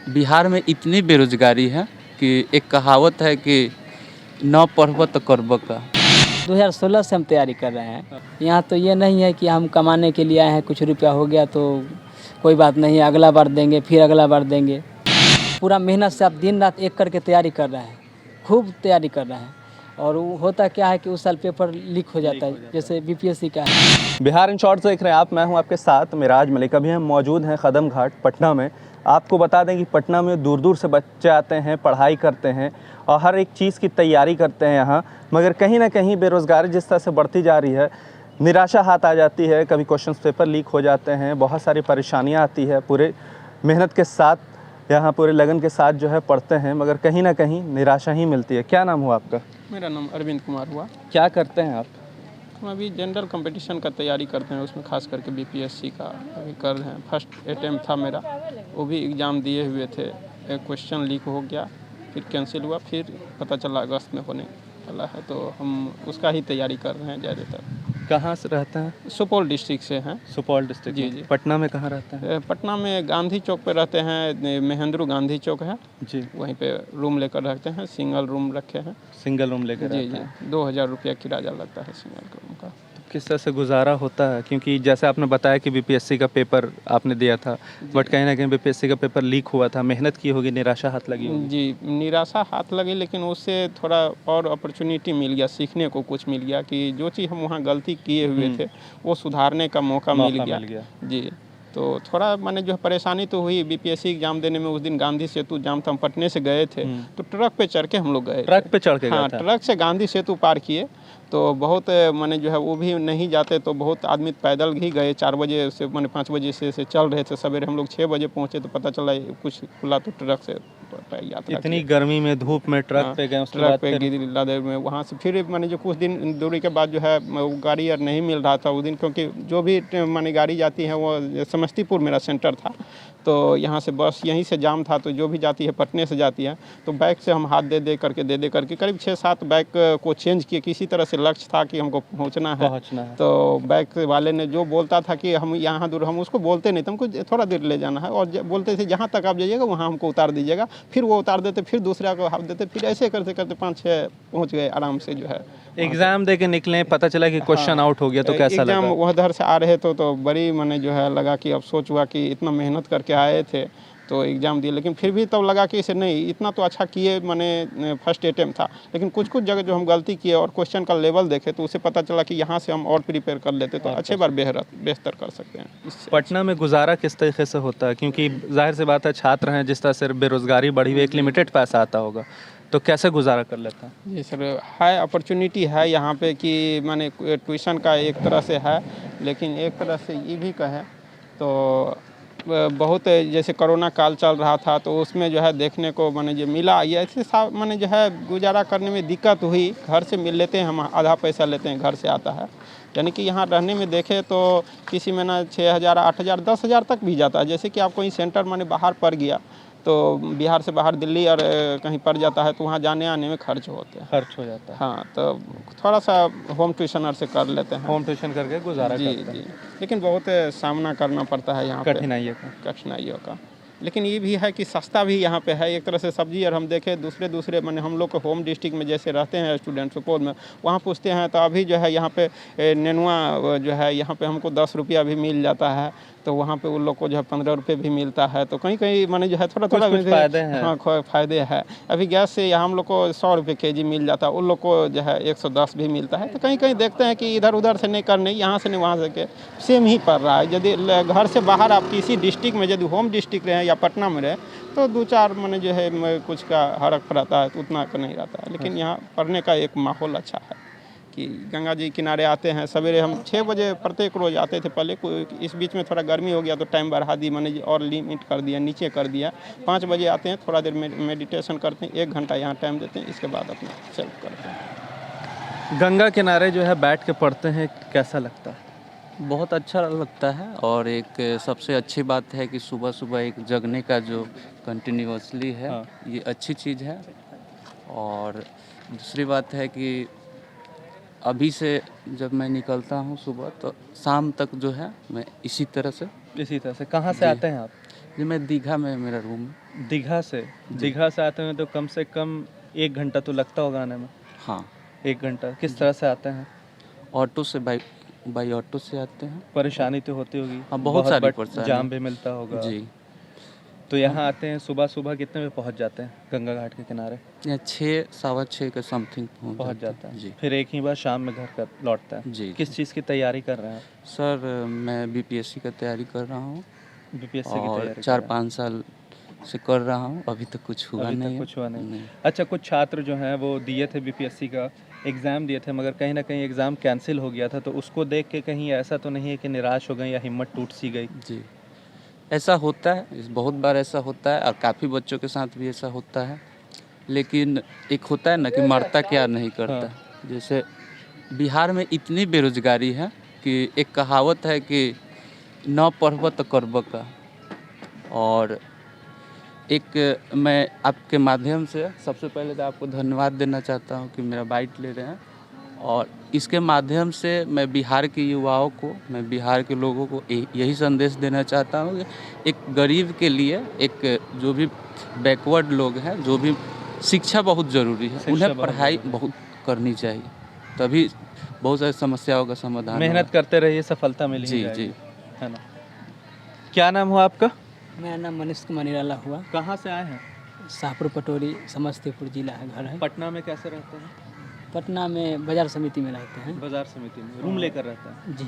बिहार में इतनी बेरोजगारी है कि एक कहावत है कि न पढ़ब तो करब का। 2016 से हम तैयारी कर रहे हैं। यहाँ तो ये नहीं है कि हम कमाने के लिए आए हैं, कुछ रुपया हो गया तो कोई बात नहीं, अगला बार देंगे, फिर अगला बार देंगे। पूरा मेहनत से आप दिन रात एक करके तैयारी कर रहे हैं, खूब तैयारी कर रहे हैं। और वो होता क्या है कि उस साल पेपर लीक हो जाता है, जैसे बीपीएससी का है। बिहार इन शॉर्ट्स देख रहे हैं आप, मैं हूं आपके साथ मिराज मलिक। अभी हम मौजूद हैं कदम घाट पटना में। आपको बता दें कि पटना में दूर दूर से बच्चे आते हैं, पढ़ाई करते हैं और हर एक चीज़ की तैयारी करते हैं यहाँ। मगर कहीं ना कहीं बेरोज़गारी जिस तरह से बढ़ती जा रही है, निराशा हाथ आ जाती है। कभी क्वेश्चन पेपर लीक हो जाते हैं, बहुत सारी परेशानियाँ आती है। पूरे मेहनत के साथ यहाँ पूरे लगन के साथ जो है पढ़ते हैं, मगर कहीं ना कहीं निराशा ही मिलती है। क्या नाम हुआ आपका? मेरा नाम अरविंद कुमार हुआ। क्या करते हैं आप? हम अभी जनरल कंपटीशन का तैयारी करते हैं, उसमें खास करके बीपीएससी का अभी कर रहे हैं। फर्स्ट अटेम्प्ट था मेरा, वो भी एग्ज़ाम दिए हुए थे। एक क्वेश्चन लीक हो गया, फिर कैंसिल हुआ, फिर पता चला अगस्त में होने वाला है, तो हम उसका ही तैयारी कर रहे हैं ज़्यादातर। कहाँ से रहते हैं? सुपौल डिस्ट्रिक्ट से हैं। सुपौल डिस्ट्रिक्ट जी में। जी। पटना में कहाँ रहते हैं? पटना में गांधी चौक पे रहते हैं, महेंद्रू गांधी चौक है, जी। वहीं पे रूम लेकर रहते हैं। सिंगल रूम रखे हैं। सिंगल रूम लेकर जी रहते हैं। जी, 2000 रुपया किराया लगता है सिंगल रूम का। तो किस तरह से गुजारा होता है? क्योंकि जैसे आपने बताया कि बीपीएससी का पेपर आपने दिया था, बट कहीं ना कहीं बीपीएससी का पेपर लीक हुआ था, मेहनत की होगी, निराशा हाथ लगी होगी। जी, निराशा हाथ लगी, लेकिन उससे थोड़ा और अपॉर्चुनिटी मिल गया, सीखने को कुछ मिल गया कि जो चीज़ हम वहाँ गलती किए हुए थे वो सुधारने का मौका मिल गया। जी, तो थोड़ा मैंने जो है परेशानी तो हुई बीपीएससी एग्जाम देने में। उस दिन गांधी सेतु जाम था, हम पटने से गए थे, तो ट्रक पे चढ़ के हम लोग गए। ट्रक पे चढ़ के हाँ, गए थे? ट्रक से गांधी सेतु पार किए। तो बहुत मैंने जो है वो भी नहीं जाते तो बहुत आदमी पैदल ही गए। 4 बजे से मैंने 5 बजे से चल रहे थे सवेरे, हम लोग 6 बजे पहुँचे तो पता चला कुछ खुला, तो ट्रक से यात्रा इतनी किए। गर्मी में धूप में ट्रक हाँ, पे गए, उसके ट्रक बाद पे फिर गिरिलादेव में, वहाँ से फिर मैंने जो कुछ दिन दूरी के बाद जो है वो गाड़ी और नहीं मिल रहा था उस दिन, क्योंकि जो भी मैंने गाड़ी जाती है वो समस्तीपुर मेरा सेंटर था, तो यहाँ से बस यहीं से जाम था, तो जो भी जाती है पटने से जाती है, तो बैग से हम हाथ दे दे करके करीब 6-7 बैग को चेंज किए। किसी तरह से लक्ष्य था कि हमको पहुँचना है। तो बैग वाले ने जो बोलता था कि हम यहाँ दूर, हम उसको बोलते नहीं थे, हमको थोड़ा दूर ले जाना है, और बोलते थे जहाँ तक आप जाइएगा वहाँ हमको उतार दीजिएगा। फिर वो उतार देते, फिर दूसरा को हाथ देते, फिर ऐसे करते करते 5-6 पहुँच गए आराम से जो है। एग्जाम दे के निकले, पता चला कि क्वेश्चन आउट हो गया, तो कैसा एग्जाम लगा? उधर से आ रहे तो बड़ी मैंने जो है लगा कि अफसोस हुआ कि इतना मेहनत करके आए थे तो एग्ज़ाम दिए, लेकिन फिर भी तब लगा कि इसे नहीं, इतना तो अच्छा किए, मैंने फर्स्ट अटेम्प्ट था, लेकिन कुछ कुछ जगह जो हम गलती किए और क्वेश्चन का लेवल देखे तो उसे पता चला कि यहाँ से हम और प्रिपेयर कर लेते तो अच्छे बार बेहतर कर सकते हैं इससे। पटना में गुजारा किस तरीके से होता है? क्योंकि जाहिर सी बात है, छात्र हैं, जिस तरह से बेरोजगारी बढ़ी हुई, एक लिमिटेड पैसा आता होगा, तो कैसे गुजारा कर लेते हैं? जी सर, है अपॉर्चुनिटी है यहाँ पे कि मैंने ट्यूशन का एक तरह से है, लेकिन एक तरह से ये भी कहें तो बहुत जैसे कोरोना काल चल रहा था तो उसमें जो है देखने को मैंने जो मिला, ये ऐसे मैंने जो है गुजारा करने में दिक्कत हुई। घर से मिल लेते हैं हम, आधा पैसा लेते हैं, घर से आता है, यानी कि यहाँ रहने में देखे तो किसी में ना 6000, 8000, 10,000 तक भी जाता है। जैसे कि आप कोई सेंटर मैंने बाहर पड़ गया तो बिहार से बाहर दिल्ली और कहीं पड़ जाता है तो वहाँ जाने आने में खर्च होते हैं, खर्च हो जाता है। हाँ, तो थोड़ा सा होम ट्यूशनर से कर लेते हैं। होम ट्यूशन करके गुजारा जी करते हैं। जी, लेकिन बहुत सामना करना पड़ता है यहाँ पे कठिनाइयों का। लेकिन ये भी है कि सस्ता भी यहाँ पे है एक तरह से सब्जी। और हम देखें दूसरे मैंने हम लोग को होम डिस्ट्रिक्ट में जैसे रहते हैं स्टूडेंट सुपौल में, वहाँ पूछते हैं तो अभी जो है यहाँ पे नेनुआ जो है यहाँ पे हमको 10 रुपया भी मिल जाता है, तो वहाँ पे उन लोग को जो है 15 रुपये भी मिलता है। तो कहीं कहीं मैंने जो है थोड़ा फायदे हैं। हाँ, फ़ायदे है। अभी गैस से यहाँ हम लोग को 100 रुपये केजी मिल जाता है, उन लोग को जो है 110 भी मिलता है। तो कहीं कहीं देखते हैं कि इधर उधर से नहीं करने, यहाँ से नहीं वहाँ से के सेम ही पड़ रहा है। यदि घर से बाहर आप किसी डिस्ट्रिक्ट में यदि होम डिस्ट्रिक्ट रहे या पटना में रहे तो 2-4 मैंने जो है कुछ का फर्क रहता है, तो उतना का नहीं रहता है। लेकिन यहाँ पढ़ने का एक माहौल अच्छा है कि गंगा जी किनारे आते हैं सवेरे। हम 6 बजे प्रत्येक रोज़ आते थे पहले, इस बीच में थोड़ा गर्मी हो गया तो टाइम बढ़ा दी मैंने और लिमिट कर दिया, नीचे कर दिया। 5 बजे आते हैं, थोड़ा देर मेडिटेशन करते हैं, 1 घंटा यहाँ टाइम देते हैं, इसके बाद अपना सेल्फ करते हैं। गंगा किनारे जो है बैठ के पढ़ते हैं, कैसा लगता है? बहुत अच्छा लगता है, और एक सबसे अच्छी बात है कि सुबह सुबह एक जगने का जो कंटिन्यूअसली है, ये अच्छी चीज़ है। और दूसरी बात है कि अभी से जब मैं निकलता हूँ सुबह तो शाम तक जो है मैं इसी तरह से कहाँ से आते हैं आप? जी मैं दीघा में मेरा रूम है। दीघा से आते हैं तो कम से कम 1 घंटा तो लगता होगा आने में। हाँ 1 घंटा किस तरह से आते हैं? ऑटो से बाई ऑटो से आते हैं। परेशानी तो होती होगी। हाँ बहुत सारी बट परेशानी। जाम भी मिलता होगा। जी तो यहाँ आते हैं सुबह कितने बजे पहुँच जाते हैं गंगा घाट के किनारे? यहाँ 6 सवा 6 के समथिंग पहुँच जाता है। जी फिर एक ही बार शाम में घर कर लौटता है। जी किस चीज़ की तैयारी कर रहे हैं? सर मैं बीपीएससी का तैयारी कर रहा हूँ बीपीएससी की और तैयारी 4-5 साल से कर रहा हूँ। अभी तक कुछ हुआ अभी नहीं तक है। कुछ हुआ नहीं। अच्छा, कुछ छात्र जो हैं वो दिए थे बीपीएससी का एग्ज़ाम दिए थे, मगर कहीं ना कहीं एग्ज़ाम कैंसिल हो गया था, तो उसको देख के कहीं ऐसा तो नहीं है कि निराश हो गए या हिम्मत टूट सी गई? जी ऐसा होता है, बहुत बार ऐसा होता है और काफ़ी बच्चों के साथ भी ऐसा होता है। लेकिन एक होता है ना कि मरता क्या नहीं करता। जैसे बिहार में इतनी बेरोजगारी है कि एक कहावत है कि न पढ़ब तो करब का। और एक मैं आपके माध्यम से सबसे पहले तो आपको धन्यवाद देना चाहता हूँ कि मेरा बाइट ले रहे हैं। और इसके माध्यम से मैं बिहार के युवाओं को, मैं बिहार के लोगों को यही संदेश देना चाहता हूँ कि एक गरीब के लिए, एक जो भी बैकवर्ड लोग हैं, जो भी शिक्षा बहुत ज़रूरी है, उन्हें पढ़ाई बहुत करनी चाहिए, तभी बहुत सारी समस्याओं का समाधान। मेहनत करते रहिए, सफलता मिली जी जाएगी, जी है ना। क्या नाम हुआ आपका? मेरा नाम मनीष कुमार निराला हुआ। कहाँ से आए हैं? शाहपुर पटोरी समस्तीपुर जिला है, घर है। पटना में कैसे रहते हैं? पटना में बाजार समिति में रहते हैं। बाजार समिति में रूम लेकर रहते हैं? जी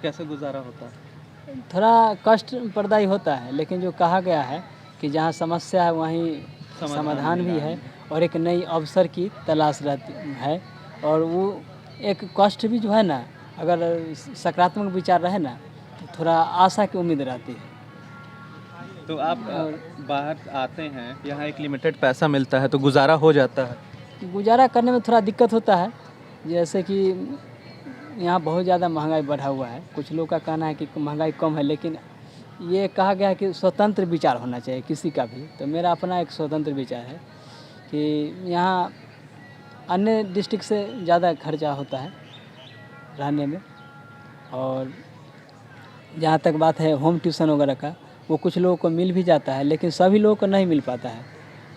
कैसे गुजारा होता है? थोड़ा कष्ट प्रदायी होता है, लेकिन जो कहा गया है कि जहाँ समस्या है वहीं समाधान भी है और एक नई अवसर की तलाश रहती है। और वो एक कष्ट भी जो है ना, अगर सकारात्मक विचार रहे ना तो थोड़ा आशा की उम्मीद रहती है। तो आप बाहर आते हैं, यहाँ एक लिमिटेड पैसा मिलता है तो गुजारा हो जाता है? गुजारा करने में थोड़ा दिक्कत होता है, जैसे कि यहाँ बहुत ज़्यादा महंगाई बढ़ा हुआ है। कुछ लोग का कहना है कि महंगाई कम है, लेकिन ये कहा गया है कि स्वतंत्र विचार होना चाहिए किसी का भी। तो मेरा अपना एक स्वतंत्र विचार है कि यहाँ अन्य डिस्ट्रिक्ट से ज़्यादा खर्चा होता है रहने में। और जहाँ तक बात है होम ट्यूशन वगैरह का, वो कुछ लोगों को मिल भी जाता है, लेकिन सभी लोगों को नहीं मिल पाता है।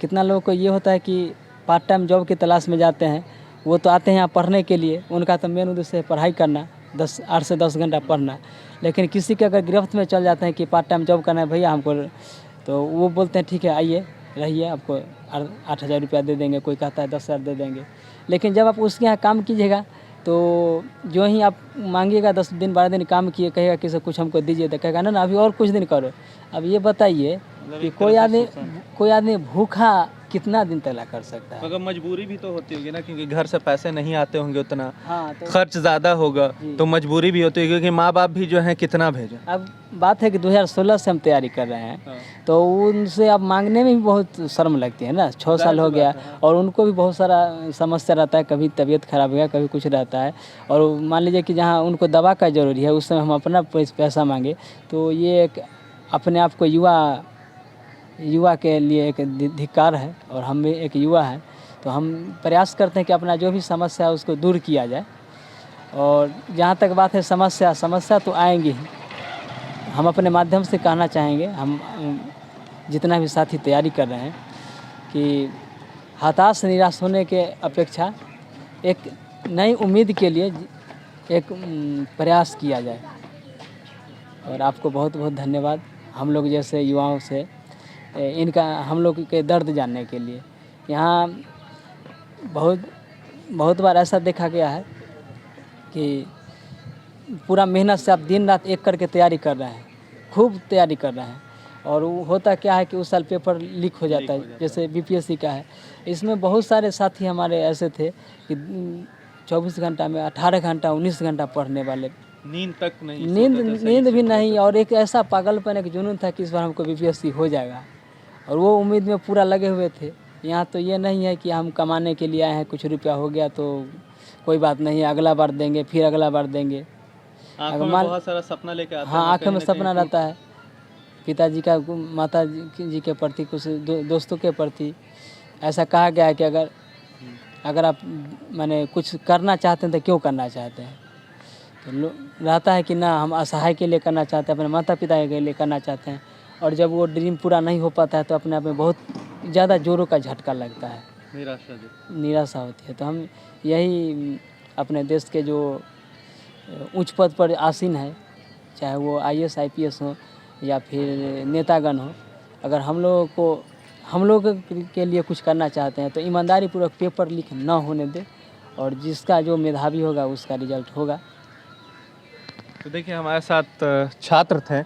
कितना लोगों को ये होता है कि पार्ट टाइम जॉब की तलाश में जाते हैं, वो तो आते हैं यहाँ पढ़ने के लिए, उनका तो मेन उद्देश्य है पढ़ाई करना, 8 से 10 घंटा पढ़ना। लेकिन किसी के अगर गिरफ्त में चल जाते हैं कि पार्ट टाइम जॉब करना है भैया हमको, तो वो बोलते हैं ठीक है आइए रहिए, आपको 8,000 रुपया दे देंगे, कोई कहता है 10,000 दे देंगे। लेकिन जब आप उसके यहाँ काम कीजिएगा तो जो ही आप मांगिएगा 10 दिन 12 दिन काम किए, कहेगा कि सर कुछ हमको दीजिए, तो कहेगा ना अभी और कुछ दिन करो। अब ये बताइए कि कोई आदमी भूखा कितना दिन तक कर सकता है? मगर मजबूरी भी तो होती होगी ना, क्योंकि घर से पैसे नहीं आते होंगे उतना। हाँ, तो खर्च ज़्यादा होगा तो मजबूरी भी होती है, क्योंकि माँ बाप भी जो है कितना भेजें। अब बात है कि 2016 से हम तैयारी कर रहे हैं, तो उनसे अब मांगने में भी बहुत शर्म लगती है ना। 6 साल हो गया और उनको भी बहुत सारा समस्या रहता है, कभी तबीयत खराब हो गया, कभी कुछ रहता है। और मान लीजिए कि जहाँ उनको दवा का ज़रूरी है, उस समय हम अपना पैसा मांगे, तो ये एक अपने आप को युवा के लिए एक धिक्कार है। और हम भी एक युवा हैं, तो हम प्रयास करते हैं कि अपना जो भी समस्या है उसको दूर किया जाए। और जहाँ तक बात है समस्या तो आएंगी ही। हम अपने माध्यम से कहना चाहेंगे, हम जितना भी साथी तैयारी कर रहे हैं, कि हताश निराश होने के अपेक्षा एक नई उम्मीद के लिए एक प्रयास किया जाए। और आपको बहुत बहुत धन्यवाद, हम लोग जैसे युवाओं से इनका, हम लोग के दर्द जानने के लिए। यहाँ बहुत बार ऐसा देखा गया है कि पूरा मेहनत से आप दिन रात एक करके तैयारी कर रहे हैं, खूब तैयारी कर रहे हैं, और वो होता क्या है कि उस साल पेपर लीक हो जाता है, जैसे बीपीएससी का है। इसमें बहुत सारे साथी हमारे ऐसे थे कि 24 घंटा में 18 घंटा 19 घंटा पढ़ने वाले, नींद तक नहीं, नींद भी नहीं। और एक ऐसा पागलपन, एक जुनून था कि इस बार हमको बीपीएससी हो जाएगा, और वो उम्मीद में पूरा लगे हुए थे। यहाँ तो ये नहीं है कि हम कमाने के लिए आए हैं, कुछ रुपया हो गया तो कोई बात नहीं, अगला बार देंगे, फिर अगला बार देंगे। आँखों में बहुत सारा सपना लेके आते हैं। हाँ, आँखों में सपना रहता है, पिताजी का, माता जी के प्रति, कुछ दोस्तों के प्रति। ऐसा कहा गया है कि अगर आप माने कुछ करना चाहते हैं तो क्यों करना चाहते हैं, तो रहता है कि ना हम असहाय के लिए करना चाहते हैं, अपने माता पिता के लिए करना चाहते हैं। और जब वो ड्रीम पूरा नहीं हो पाता है तो अपने आप में बहुत ज़्यादा जोरों का झटका लगता है, निराशा होती है। तो हम यही अपने देश के जो उच्च पद पर आसीन है, चाहे वो IAS IPS हो या फिर नेतागण हो, अगर हम लोग के लिए कुछ करना चाहते हैं तो ईमानदारी पूर्वक पेपर लीक ना होने दे, और जिसका जो मेधावी होगा उसका रिजल्ट होगा। तो देखिए हमारे साथ छात्र थे,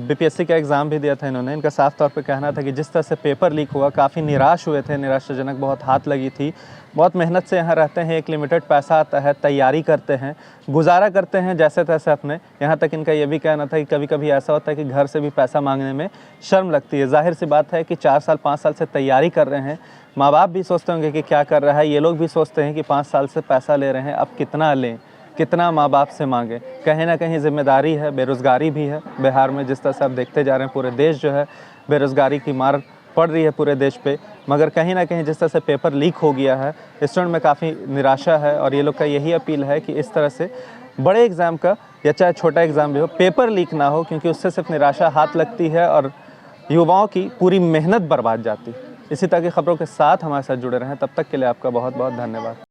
BPSC का एग्ज़ाम भी दिया था इन्होंने। इनका साफ तौर पे कहना था कि जिस तरह से पेपर लीक हुआ काफ़ी निराश हुए थे, निराशाजनक बहुत हाथ लगी थी। बहुत मेहनत से यहाँ रहते हैं, एक लिमिटेड पैसा आता है, तैयारी करते हैं, गुजारा करते हैं जैसे तैसे अपने। यहाँ तक इनका ये भी कहना था कि कभी कभी ऐसा होता है कि घर से भी पैसा मांगने में शर्म लगती है। जाहिर सी बात है कि 4 साल 5 साल से तैयारी कर रहे हैं, माँ बाप भी सोचते होंगे कि क्या कर रहा है, ये लोग भी सोचते हैं कि 5 साल से पैसा ले रहे हैं, अब कितना लें, कितना माँ बाप से मांगे। कहीं ना कहीं जिम्मेदारी है, बेरोज़गारी भी है बिहार में। जिस तरह से आप देखते जा रहे हैं पूरे देश जो है बेरोज़गारी की मार पड़ रही है पूरे देश पे, मगर कहीं ना कहीं जिस तरह से पेपर लीक हो गया है स्टूडेंट में काफ़ी निराशा है। और ये लोग का यही अपील है कि इस तरह से बड़े एग्ज़ाम का या चाहे छोटा एग्ज़ाम भी हो, पेपर लीक ना हो, क्योंकि उससे सिर्फ निराशा हाथ लगती है और युवाओं की पूरी मेहनत बर्बाद जाती है। इसी तरह की खबरों के साथ हमारे साथ जुड़े रहें। तब तक के लिए आपका बहुत बहुत धन्यवाद।